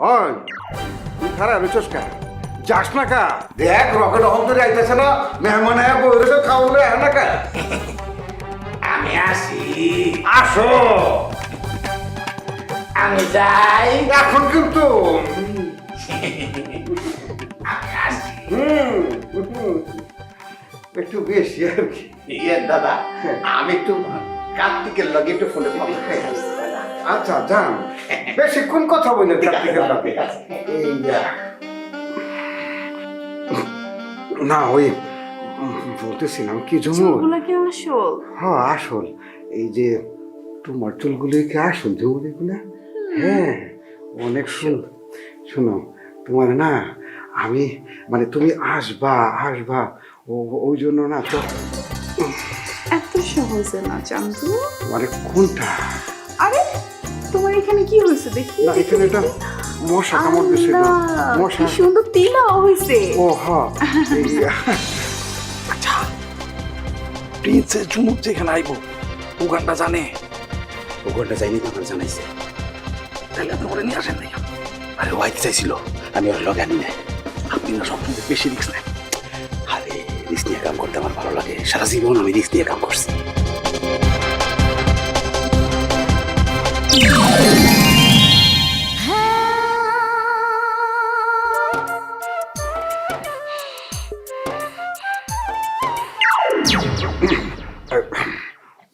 ওই তুই খারাপ রয়েছস কা যাস না কা দেখ রকেট অহন্তরে আইতেছে না মেহমান আয়া বইরে খাওয়ালে আয় না কা আমি আসি, আসো আমি যাই, এখন কিন্তু আমি আসি। একটু বেশি আর কি ইয়ে দাদা, আমি একটু কার্তিকের লগে একটু ফোনে কথা কই। আচ্ছা যান বেশিক্ষণ কথা বললেন কার্তিকের সাথে এই না ওই বলতেছিলাম কি ঝুমুর চুলগুলো কি আসল? হ্যাঁ আসল এই যে তোমার চুলগুলো কি আসল ঝুমুর এগুলা হ্যাঁ অনেক সুন্দর শোনো তোমার না আমি মানে তুমি আসবা আসবা ওই জন্য না তো এত সহজে না চান্দু। মানে কোনটা আরে তোমার এখানে কি হয়েছে দেখি? না এখানে এটা মশা কামড় দিয়েছিল আল্লাহ, মশা কি সুন্দর তিলা হয়েছে। ও হ্যাঁ আচ্ছা প্রিন্সের ঝুমুক যেখানে আইব ও গানটা জানে? ও গানটা যাইনি তো আমার জানাইছে, তাহলে আপনি ওরে নিয়ে আসেন নাই? আরে ও আইতে চাইছিল, আমি ওর লগে আনি নাই। আপনি না সব বেশি রিস্ক নেন। আরে রিস্ক নিয়ে কাম করতে আমার ভালো লাগে, সারা জীবন আমি রিস্ক নিয়ে কাম করছি।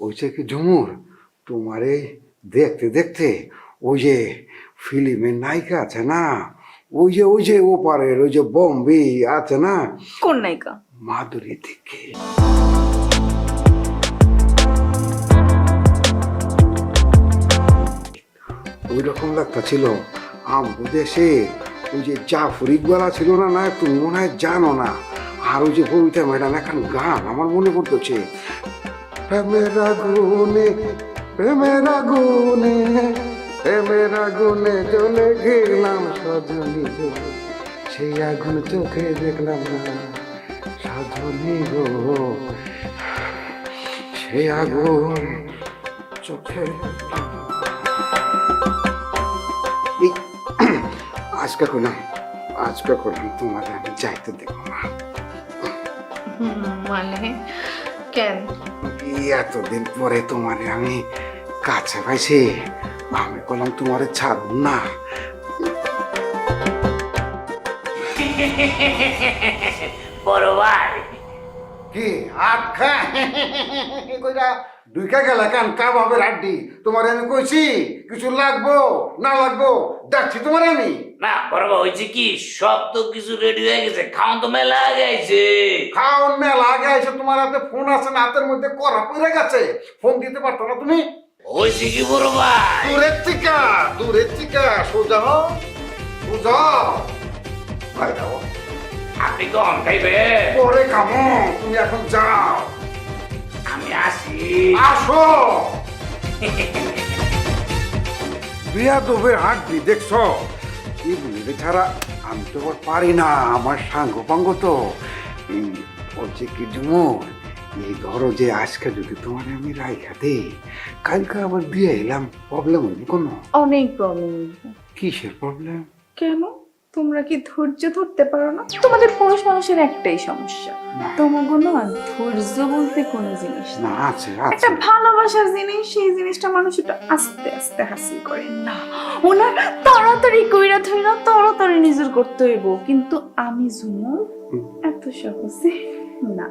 ওই যে কি ঝুমুর তোমার এই দেখতে দেখতে ওই যে ফিল্মের নায়িকা আছে না ওই যে ওপারের ওই যে বম্বে আছে না কোন নায়িকা? মাধুরী থেকে ওই রকম লাগতা ছিল আমগো দেশে ওই যে জাফর ইকবাল ছিল না না তুমি মনে হয় জানো না আর ওই যে কবিতা ম্যাডাম এখন গান আমার মনে পড়তেছে প্রেমের আগুনে প্রেমের আগুনে প্রেমের আগুনে জ্বলে গেলাম সজনী গো সেই আগুন চোখে দেখলাম না সজনী গো সেই আগুন চোখে এই আজকে করলাম তোমার আমি যাইতে দেখো না মানে কেন? এতদিন পরে তোমারে আমি কাছে পাইছি আমি বললাম তোমারে ছাড়ব না বড় ভাই, কি হাত খা কইরা দুইকা গেলা কান কাবাবে রাড্ডি তোমারে আমি কইছি কিছু লাগবো না লাগবো দেখছি তোমারে আমি না বড় ভাই, হয়েছে কি সব তো কিছু রেডি হয়ে গেছে, খাওন তো মেলা আগে আইছে। খাওন মেলা আগে এসে তোমার হাতে ফোন আছে না হাতের মধ্যে করা পড়ে গেছে ফোন দিতে পারতো না তুমি হয়েছে কি বড় ভাই? দূরের চিকা সোজা হও সোজা ভাই দাও আপনি কম খাইবে? পরে খামো তুমি এখন যাও আমি আসি। আসো বিয়া দোবের হাঁটবি দেখছ কি বলি ছাড়া আমি তো আবার পারি না আমার সাঙ্গ পাঙ্গ তো এই বলছে কি ঝুমুর এই ধরো যে আজকে যদি তোমার আমি রাইখা দেই কালকে আবার দিয়ে এলাম প্রবলেম হইবে কোনো? অনেক প্রবলেম। কিসের প্রবলেম? কেন? তোমরা কি ধৈর্য ধরতে পারো না? তোমাদের পুরুষ মানুষের একটাই সমস্যা, তোমাকে না ধৈর্য বলতে কোনো জিনিস না। না আছে একটা ভালোবাসার জিনিস, সেই জিনিসটা মানুষ একটু আস্তে আস্তে হাসিল করে না। ওনার তাড়াতাড়ি কইরা ধইরা তাড়াতাড়ি নিজের করতে হইব, কিন্তু আমি ঝুমুর এত সহজে না।